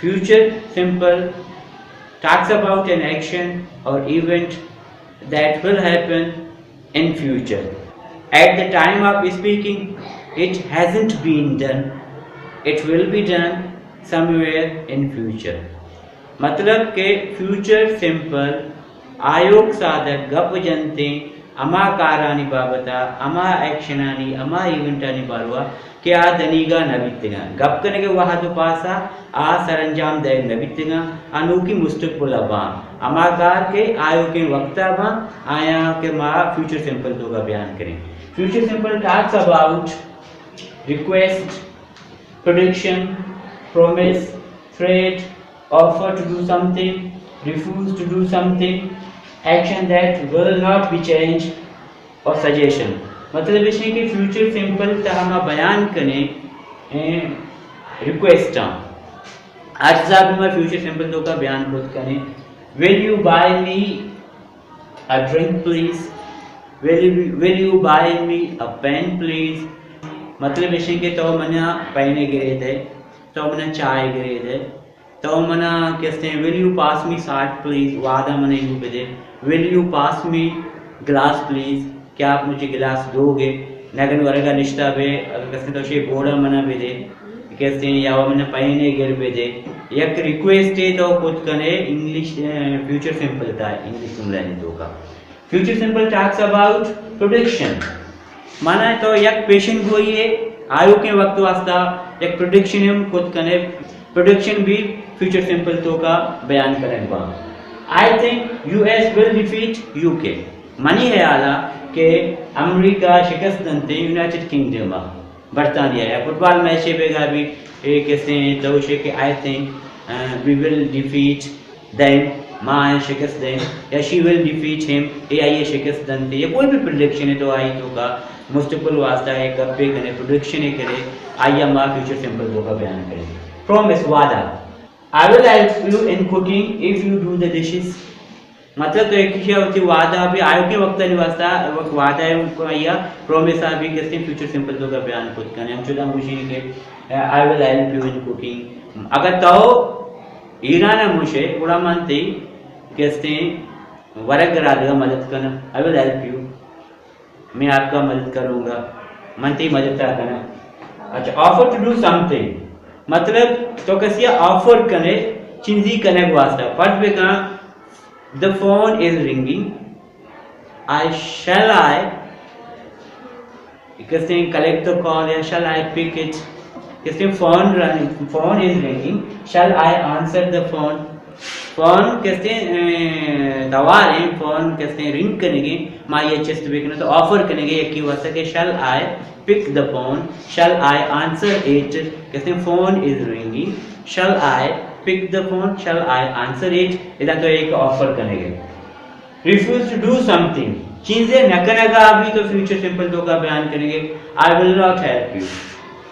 Future simple talks about an action or event that will happen in future. At the time of speaking, it hasn't been done. It will be done somewhere in future. मतलब के future simple आयोग साधक गप जनते अमा कारानी बाबता अमा एक्शनानी अमा इवेंटानी बारवा के आ दनीगा नबितिगा गप करने के वहाँ तो पासा आ सरंजाम दे नबितिगा अनूकी मुस्तकबिल बा अमा कार के आयो के वक्ता बा आया के मा फ्यूचर सिंपल तो का बयान करें. Future simple talks about request, prediction, promise, threat, offer to do something, refuse to do something, action that will not be changed और suggestion. मतलब इसमें कि फ्यूचर सिंपल तहमा बयान करें रिक्वेस्ट आज साहब मैं फ्यूचर सिंपल तो का बयान खुद करें. Will you buy me a drink please? Will you buy me a pen please? मतलब इसे के तो मना पहने गिरे थे तो मना चाय गिरे थे तो मना कहते हैं will you pass me salt please वादा मना यू पे they will you pass me glass please क्या आप मुझे गिलास दोगे नगन वर्गा निश्ता पे कहते तो शे बोड़ा मना पे दे कहते हैं या मना पहने गिर पे दे एक रिक्वेस्ट है तो कुछ कने इंग्लिश फ्यूचर सिंपल था इंग्लिश तुम लेने दो का. Future simple talks about prediction माना तो एक पेशेंट गोई है आयु के वक्त वास्ता एक प्रेडिक्शन हम खुद कने प्रेडिक्शन भी फ्यूचर सिंपल तो का बयान करेंगे. I think US will defeat UK money है आला के अमेरिका शिकस्त दंते यूनाइटेड किंगडम बरतानिया या फुटबॉल मैच बेगा भी एक कैसे तो के I think we will defeat them माँ शिकस्त दें या शी विल डिफीट हिम ये शिकस्त दंते या कोई भी प्रेडिक्शन है तो आई तो का मुस्तकबिल वास्ता है गप्पे करे प्रेडिक्शन करे आइए माँ फ्यूचर सिंपल तो का बयान करें. प्रॉमिस वादा I will help you in cooking if you do the dishes मतलब तो एक चीज होती वादा भी आयु के वक्त नहीं वास्ता वक्त वादा है उनको आइया प्रॉमिस आप भी कहते हैं फ्यूचर सिंपल तो का बयान खुद करें हम चुदा मुझे के I will help you in cooking अगर तो ईराना मुझे उड़ा मानते कहते हैं वर्क करा देगा मदद करना आई विल हेल्प यू मैं आपका मदद करूंगा मनती मदद करना. अच्छा ऑफर टू डू समथिंग मतलब तो कैसे ऑफर करे चीज़ी करने को वास्ता फर्स्ट पे कहा द फोन इज रिंगिंग आई शैल आई कहते हैं कलेक्ट द कॉल या शैल आई पिक इट कहते हैं phone is ringing shall I answer the phone phone कहते हैं दवार है फोन कहते हैं रिंग करेंगे माँ ये चेस्ट बेचना तो ऑफर करेंगे एक ही वास्ता के shall I pick the phone shall I answer it कहते हैं phone is ringing shall I pick the phone shall I answer it इधर तो एक ऑफर करेंगे. रिफ्यूज टू डू समथिंग चीजें न करेगा अभी तो फ्यूचर सिंपल तो का बयान करेंगे I will not help you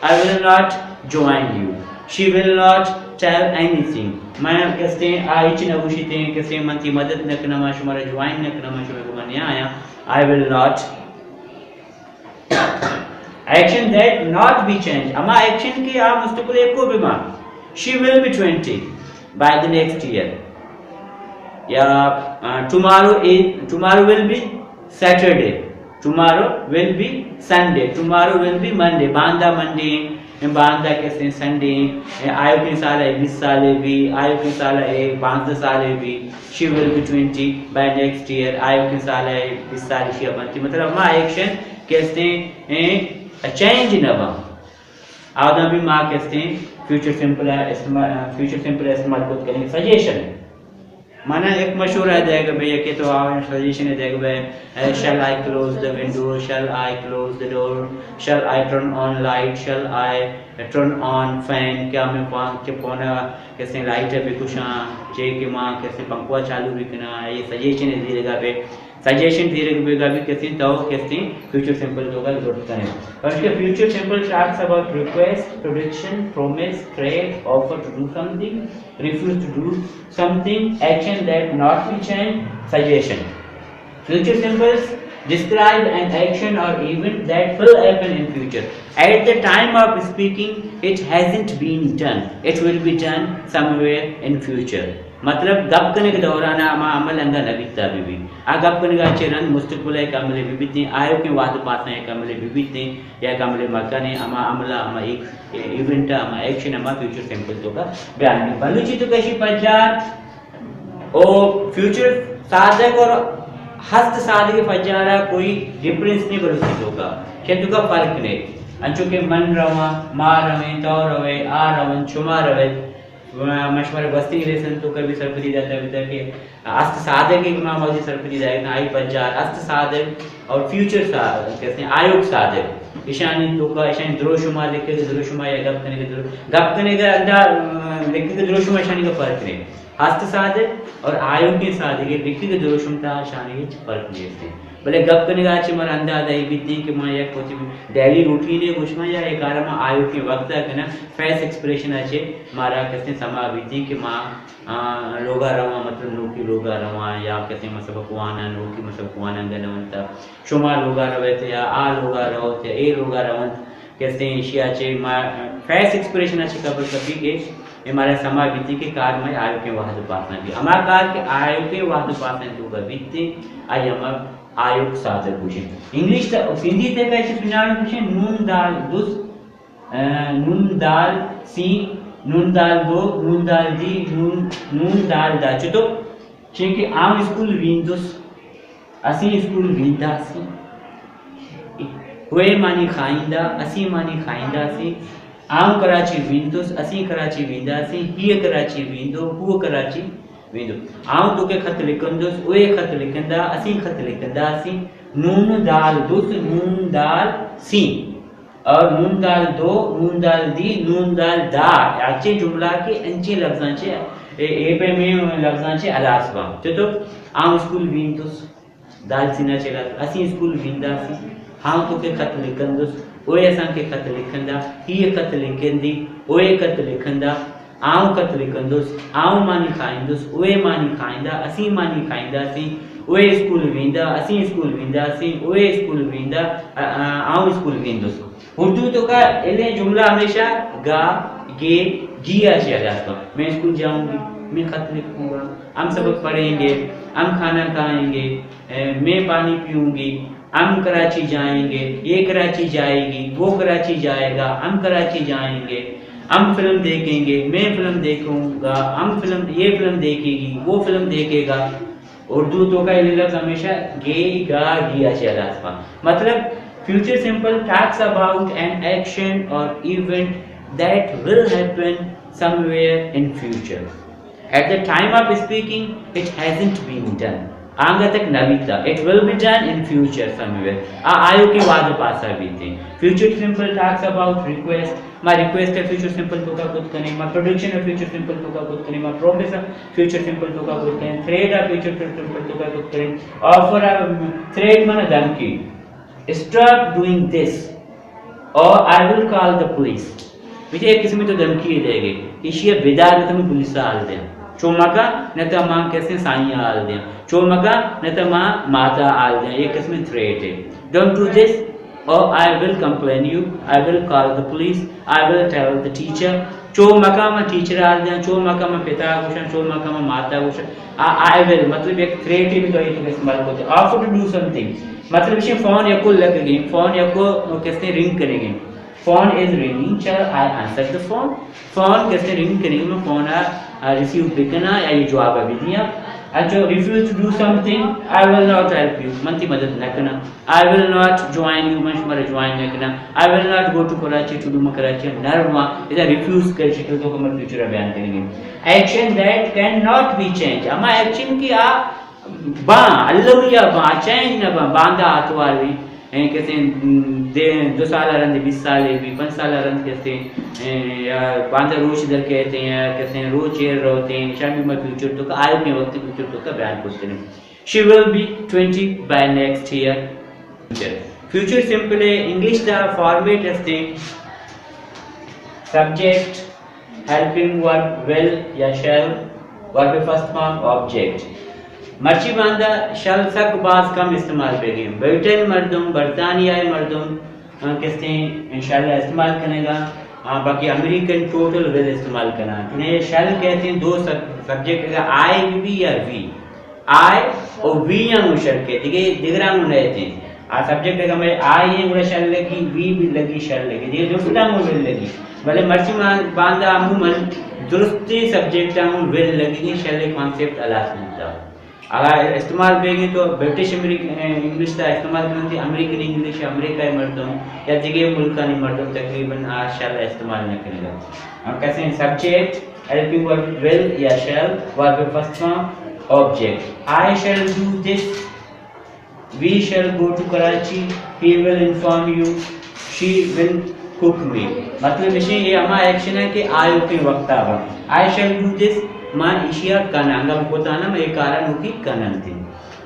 I will not join you she will not tell anything मैं कहते हैं आई चिना उशीते हैं कहते हैं मनती मदद न करना माशु मारा ज्वाइन न करना माशु को मन आया आई will not action that not be change अमा एक्शन की आप मुस्तकबिल एको भी मान she will be 20 by the next year या tomorrow will be Saturday tomorrow will be Sunday tomorrow will be Monday Banda Monday Banda कैसे संडे आयु के साल है 20 साल भी आयु के साल है 5 साल भी she will be 20 by next year आयु के साल है 20 साल शी बनती मतलब माँ एक्शन कहते हैं चेंज न बा आधा भी माँ कहते हैं फ्यूचर सिंपल इस्तेमाल खुद करेंगे. सजेशन माना एक मशहूर है देगा भैया कि तो आओ सजेशन है देगा भाई shall I close the window shall I close the door shall I turn on light shall I turn on fan क्या मैं के पौना कैसे लाइट है भी कुछ जे के माँ कैसे पंखा चालू भी करना ये सजेशन है देगा पे सजेशन देगा भी कैसे तो कैसे फ्यूचर सिंपल होगा जरूरत करें. और इसके future simple talks about request prediction promise threat offer to do something refuse to do something action that not be changed suggestion. Future symbols describe an action or event that will happen in future. At the time of speaking, it hasn't been done. It will be done somewhere in future. मतलब गप करने के दौरान आमा अमल अंगा नबीता भी आ गप करने का चेरन मुस्तकबिल है कामले विविधते आयो के वाद पास है कामले विविधते या कामले मकाने आमा अमला आमा एक इवेंट आमा एक्शन आमा फ्यूचर सिंपल तो का बयान में बलूची तो कैसी पजार ओ फ्यूचर साधक और हस्त साधक फजारा कोई डिफरेंस नहीं बलूची तो का क्या तो का फर्क नहीं अंचो के मन रवा मार रवे तो रवे आ रवन छुमा रवे मशवरे बस्ती लेसन तो कभी सरपति जाता है बितर के अस्त साधक एक मां मौजी सरपति जाएगा आई पंचार अस्त साधक और फ्यूचर साधक कहते हैं आयोग साधक ईशानी तो का ईशानी द्रोशुमा लिखे द्रोशुमा या गप करने का अंदर लिखे के द्रोशुमा ईशानी का फर्क नहीं हस्त साधक और आयोग के साधक लिखे के द्रोशुमता ईशानी के फर्क नहीं है भले गप करने का अच्छे मार अंदाजा है बीतने के मां या कुछ डेली रूटीन है कुछ मां या एक आराम आयो के वक्त है ना फेस एक्सप्रेशन अच्छे मारा कहते समा बीतने के मां लोगा रवा मतलब नोकी लोगा रवा या कहते मतलब कुआना नोकी मतलब कुआना गनवंता शुमा लोगा रवे थे या आ लोगा रहो थे ए लोगा रवंत कहते हैं एशिया चे फेस एक्सप्रेशन अच्छे कबर कभी के हमारे समा बीती के कार में आयो के वाहद उपासना भी हमारा कार के आयो के वाहद उपासना तो का बीतते आई हमार आयोग साधक पूछे इंग्लिश हिंदी थे कैसे सुनाने पूछे नून दाल दुस नून दाल सी नून दाल दो नून दाल दी नून दाल दा चतो छे कि आम स्कूल विंदुस असी स्कूल विंदासी वे मानी खाइंदा असी मानी खाइंदासी आम कराची विंदुस असी कराची विंदासी ही कराची विंदो हु कराची विंदो आऊं तो के खत लिखंदुस ओए खत लिखंदा असी खत लिखंदासी नून दाल दुस नून दाल सी और नून दाल दो नून दाल दी नून दाल दा अच्छे जुमला के अंचे लफ्जांचे ए पे में लफ्जांचे अलासबा तो आऊं स्कूल विंदुस दाल सीना चला असी स्कूल विंदासी हां तो के खत लिखंदुस ओए असा के खत लिखंदा ही खत लिखंदी ओए खत लिखंदा आऊं खत लिखंदुस आऊं मानी खाइंदुस ओए मानी खाइंदा असी मानी खाइंदासी ओए स्कूल वेंदा असी स्कूल वेंदासी ओए स्कूल वेंदा आऊं स्कूल वेंदुस उर्दू तो का एले जुमला हमेशा गा गे गिया चाहिए मैं स्कूल जाऊंगी मैं खत लिखूंगा हम सबक पढ़ेंगे हम खाना खाएंगे मैं पानी पीऊंगी हम कराची जाएंगे ये कराची जाएगी वो कराची जाएगा हम कराची जाएंगे हम फिल्म देखेंगे मैं फिल्म देखूंगा हम फिल्म ये फिल्म देखेगी वो फिल्म देखेगा उर्दू तो का लफ्ज हमेशा गे गा गिया चला मतलब future simple talks about an action और event that will happen somewhere in future at the time of speaking it hasn't been done आगे तक नवीता it will be done in future somewhere आयो के वाद पासा बीते future simple talks about request my request है फ्यूचर सिंपल तो का खुद करें my prediction है फ्यूचर सिंपल तो का खुद करें my promise है फ्यूचर सिंपल तो का खुद करें threat है फ्यूचर सिंपल तो का खुद करें offer है threat माने धमकी stop doing this or I will call the police मुझे एक किस्म तो धमकी देंगे इशिया बेदार में तुम्हें पुलिस आल दें चोमका न तो मां कैसे साईं आल दें चोमका न तो मां माता आल दें एक किस्म थ्रेट है don't do this or I will complain you, I will call the police, I will tell the teacher. चो मकाम टीचर आ जाए, चो मकाम पिता कुशन, चो मकाम माता कुशन. I will मतलब एक थ्रेट भी तो ये तो इस्तेमाल करते हैं. Offer to do something. मतलब इसे फोन या को लगेगी, फोन या को कैसे रिंग करेंगे. Phone is ringing, shall I answer the phone? Phone कैसे रिंग करेंगे, मैं फोन रिसीव भी करना या ये जवाब अभी दिया. And to refuse to do something, I will not help you. मंती मदद न करना. I will not join you. मशवरा join न करना. I will not go to Karachi to do Karachi. नरवा इधर refuse कर शिकल तो कमर फ्यूचर बयान करेंगे. Action that cannot be changed. अमा action की बा अल्लाह या बा change न बा बांधा आतवारी कैसे 2 साल रंद 20 साल भी 5 साल रंद कैसे या बांधा रोज इधर कहते हैं कैसे रोज चेयर रहते हैं शामी में फ्यूचर तो का आयु के वक्त फ्यूचर तो का बयान करते हैं she will be 20 by next year future simple English the format is the subject helping verb will या shall verb first form object मर्ची Banda शल सक बाज कम इस्तेमाल पे गए। ब्रिटेन मर्दम, बरतानिया मर्दम किसते इंशाल्लाह इस्तेमाल करेगा। बाकी अमेरिकन टोटल विल इस्तेमाल करना। इन्हें शल कहते हैं दो सब्जेक्ट का आई भी या वी, आई और वी या शल कहते हैं दिगरा रहते हैं। आ सब्जेक्ट का मैं आई है उड़ा शल लगी, वी भी लगी, शल लगी, ये दुरुस्ता विल लगी। भले मर्ची बांदा अमूमन दुरुस्ती सब्जेक्ट विल लगी, शल कॉन्सेप्ट अलास मिलता। अगर इस्तेमाल करेंगे तो ब्रिटिश इंग्लिश का इस्तेमाल करेंगे, अमेरिकन इंग्लिश अमेरिका मर्दों या जगह मुल्क का नहीं मर्दों तकरीबन शाला इस्तेमाल न करेगा। हम कैसे हैं सब्जेक्ट हेल्पिंग वर्ब विल या shall, verb first form object. I shall do this, we shall go to Karachi, he will inform you, she will cook me. मतलब इसे ये हमारा एक्शन है कि आयो के वक्त आवा। आई शैल डू दिस मां इशिया कनांगा पोताना में कारण होगी कनन थी।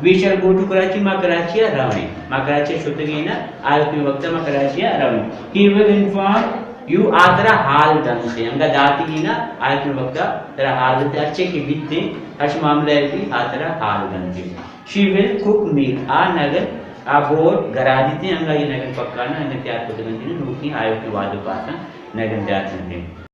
We shall go to Karachi, मां कराची रवे, मां कराची शुतगी ना आयो के वक्त मां कराची रवे। ही विल इन्फॉर्म यू आतरा हाल दन से अंगा दाती की ना आयो के वक्त तेरा हाल दे अच्छे की बीते हर मामले भी आतरा हाल दन से। शी विल कुक मीट आ नगर आ बोर घरा दीते अंगा ये नगर पक्का ना तैयार को दन दी नूकी आयो के वादो पासा नगर तैयार करते।